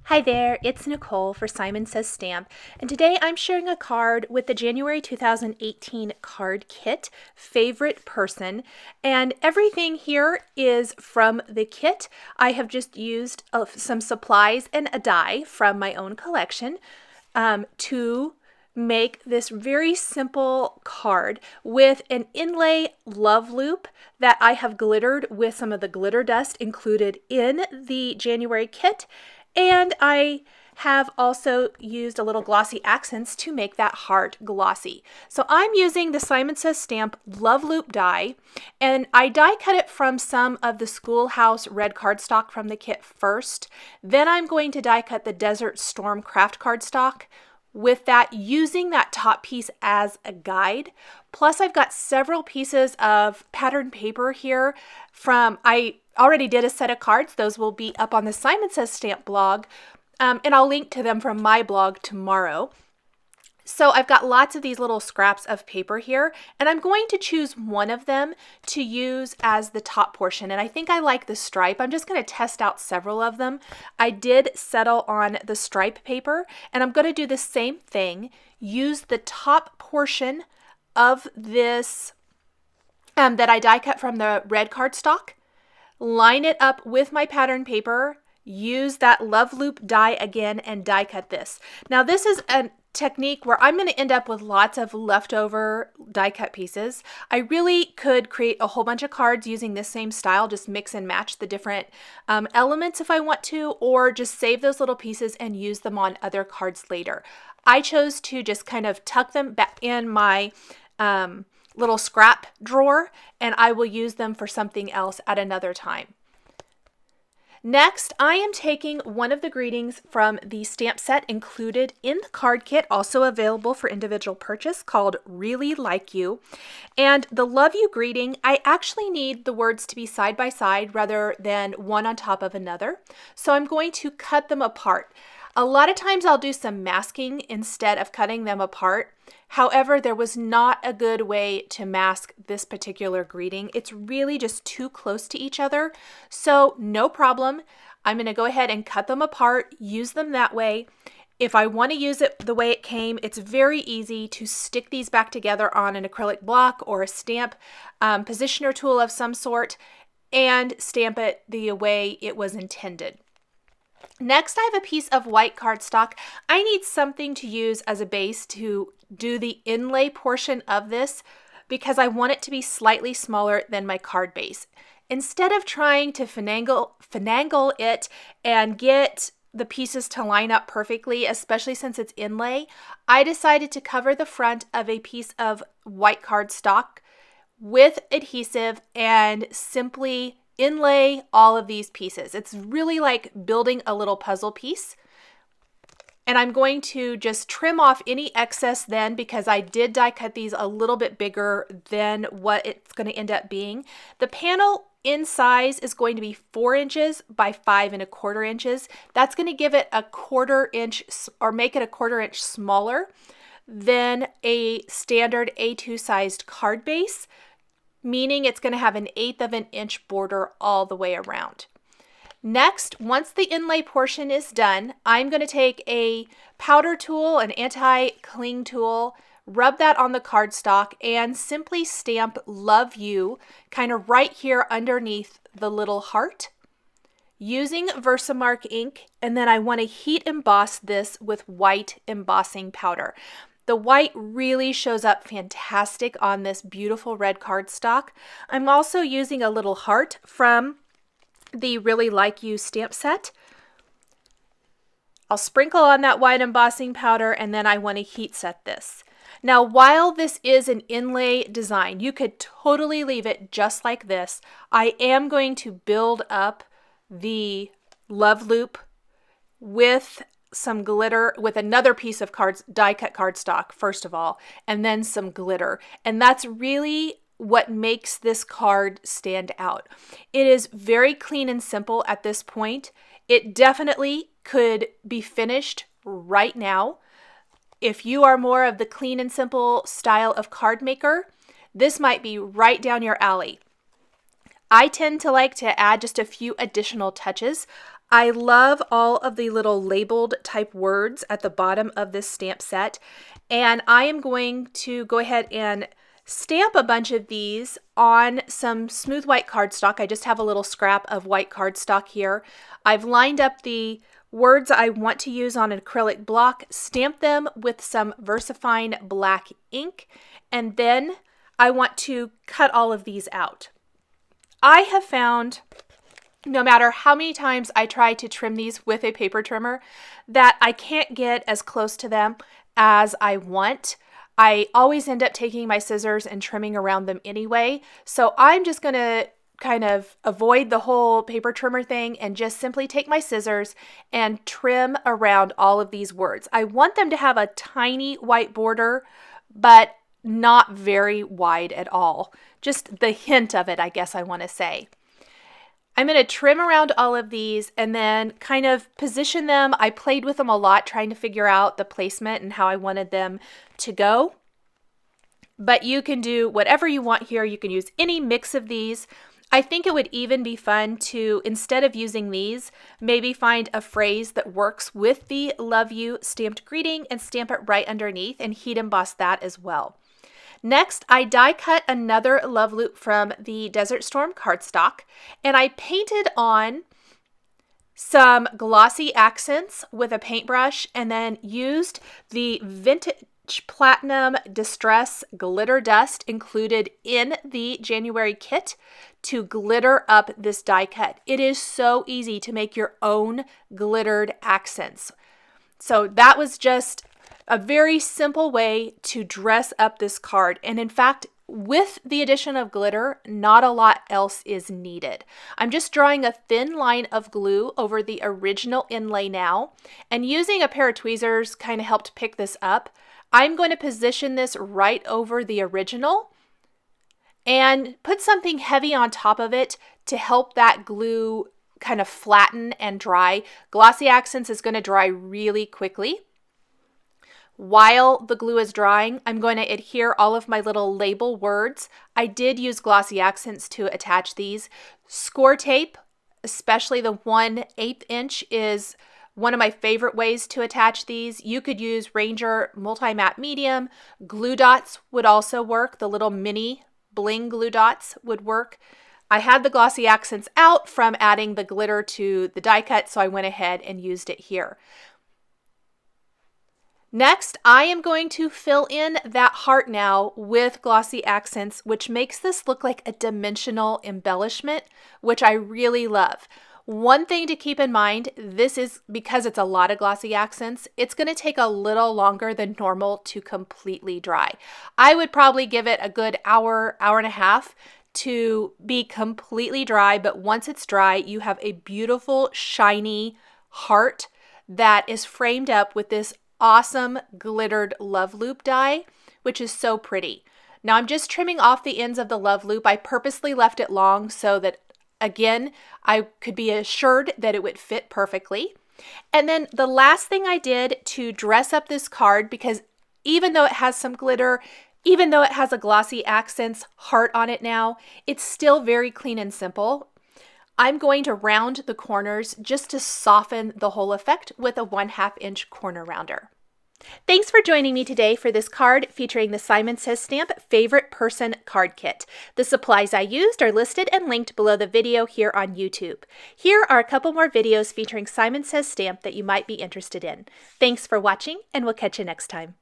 Hi there, it's Nicole for Simon Says Stamp, and today I'm sharing a card with the January 2018 card kit, Favorite Person, and everything here is from the kit. I have just used some supplies and a die from my own collection to make this very simple card with an inlay love loop that I have glittered with some of the glitter dust included in the January kit. And I have also used a little glossy accents to make that heart glossy. So I'm using the Simon Says Stamp Love Loop die, and I die cut it from some of the Schoolhouse red cardstock from the kit first. Then I'm going to die cut the Desert Storm craft cardstock with that, using that top piece as a guide. Plus I've got several pieces of pattern paper here from, I already did a set of cards. Those will be up on the Simon Says Stamp blog, and I'll link to them from my blog tomorrow. So I've got lots of these little scraps of paper here, and I'm going to choose one of them to use as the top portion. And I think I like the stripe. I'm just going to test out several of them. I did settle on the stripe paper, and I'm going to do the same thing. Use the top portion of this that I die cut from the red cardstock, line it up with my pattern paper, use that love loop die again, and die cut this. Now this is a technique where I'm going to end up with lots of leftover die cut pieces. I really could create a whole bunch of cards using this same style, just mix and match the different elements if I want to, or just save those little pieces and use them on other cards later. I chose to just kind of tuck them back in my little scrap drawer, and I will use them for something else at another time. Next, I am taking one of the greetings from the stamp set included in the card kit, also available for individual purchase, called Really Like You. And the Love You greeting, I actually need the words to be side by side rather than one on top of another. So I'm going to cut them apart. A lot of times I'll do some masking instead of cutting them apart. However, there was not a good way to mask this particular greeting. It's really just too close to each other. So no problem. I'm going to go ahead and cut them apart, use them that way. If I want to use it the way it came, it's very easy to stick these back together on an acrylic block or a stamp positioner tool of some sort and stamp it the way it was intended. Next, I have a piece of white cardstock. I need something to use as a base to do the inlay portion of this because I want it to be slightly smaller than my card base. Instead of trying to finagle it and get the pieces to line up perfectly, especially since it's inlay, I decided to cover the front of a piece of white cardstock with adhesive and simply inlay all of these pieces. It's really like building a little puzzle piece. And I'm going to just trim off any excess then, because I did die cut these a little bit bigger than what it's going to end up being. The panel in size is going to be 4 inches by 5¼ inches. That's going to give it a 1/4 inch, or make it a 1/4 inch smaller than a standard A2 sized card base, meaning it's going to have an 1/8 of an inch border all the way around. Next, once the inlay portion is done, I'm going to take a powder tool, an anti-cling tool, rub that on the cardstock, and simply stamp Love You kind of right here underneath the little heart using Versamark ink. And then I want to heat emboss this with white embossing powder. The white really shows up fantastic on this beautiful red cardstock. I'm also using a little heart from the Really Like You stamp set. I'll sprinkle on that white embossing powder, and then I want to heat set this. Now, while this is an inlay design, you could totally leave it just like this. I am going to build up the love loop with some glitter, with another piece of die cut cardstock first of all, and then some glitter. And that's really what makes this card stand out. It is very clean and simple at this point. It definitely could be finished right now. If you are more of the clean and simple style of card maker, this might be right down your alley. I tend to like to add just a few additional touches. I love all of the little labeled type words at the bottom of this stamp set, and I am going to go ahead and stamp a bunch of these on some smooth white cardstock. I just have a little scrap of white cardstock here. I've lined up the words I want to use on an acrylic block, stamp them with some VersaFine black ink, and then I want to cut all of these out. I have found, no matter how many times I try to trim these with a paper trimmer, that I can't get as close to them as I want. I always end up taking my scissors and trimming around them anyway, so I'm just going to kind of avoid the whole paper trimmer thing and just simply take my scissors and trim around all of these words. I want them to have a tiny white border, but not very wide at all. Just the hint of it, I guess I want to say. I'm going to trim around all of these and then kind of position them. I played with them a lot trying to figure out the placement and how I wanted them to go. But you can do whatever you want here. You can use any mix of these. I think it would even be fun to, instead of using these, maybe find a phrase that works with the Love You stamped greeting and stamp it right underneath and heat emboss that as well. Next, I die cut another love loop from the Desert Storm cardstock, and I painted on some glossy accents with a paintbrush and then used the Vintage Platinum Distress Glitter Dust included in the January kit to glitter up this die cut. It is so easy to make your own glittered accents. So that was just a very simple way to dress up this card. And in fact, with the addition of glitter, not a lot else is needed. I'm just drawing a thin line of glue over the original inlay now, and using a pair of tweezers kind of helped pick this up. I'm going to position this right over the original and put something heavy on top of it to help that glue kind of flatten and dry. Glossy Accents is going to dry really quickly. While the glue is drying, I'm going to adhere all of my little label words. I did use Glossy Accents to attach these. Score tape, especially the 1/8 inch, is one of my favorite ways to attach these. You could use Ranger Multi-Matte Medium. Glue dots would also work. The little mini bling glue dots would work. I had the Glossy Accents out from adding the glitter to the die cut, so I went ahead and used it here. Next, I am going to fill in that heart now with Glossy Accents, which makes this look like a dimensional embellishment, which I really love. One thing to keep in mind, this is because it's a lot of Glossy Accents, it's going to take a little longer than normal to completely dry. I would probably give it a good hour, hour and a half to be completely dry, but once it's dry, you have a beautiful, shiny heart that is framed up with this awesome glittered love loop die, which is so pretty. Now I'm just trimming off the ends of the love loop. I purposely left it long so that, again, I could be assured that it would fit perfectly. And then the last thing I did to dress up this card, because even though it has some glitter, even though it has a Glossy Accents heart on it now, it's still very clean and simple. I'm going to round the corners just to soften the whole effect with a 1/2 inch corner rounder. Thanks for joining me today for this card featuring the Simon Says Stamp Favorite Person Card Kit. The supplies I used are listed and linked below the video here on YouTube. Here are a couple more videos featuring Simon Says Stamp that you might be interested in. Thanks for watching, and we'll catch you next time.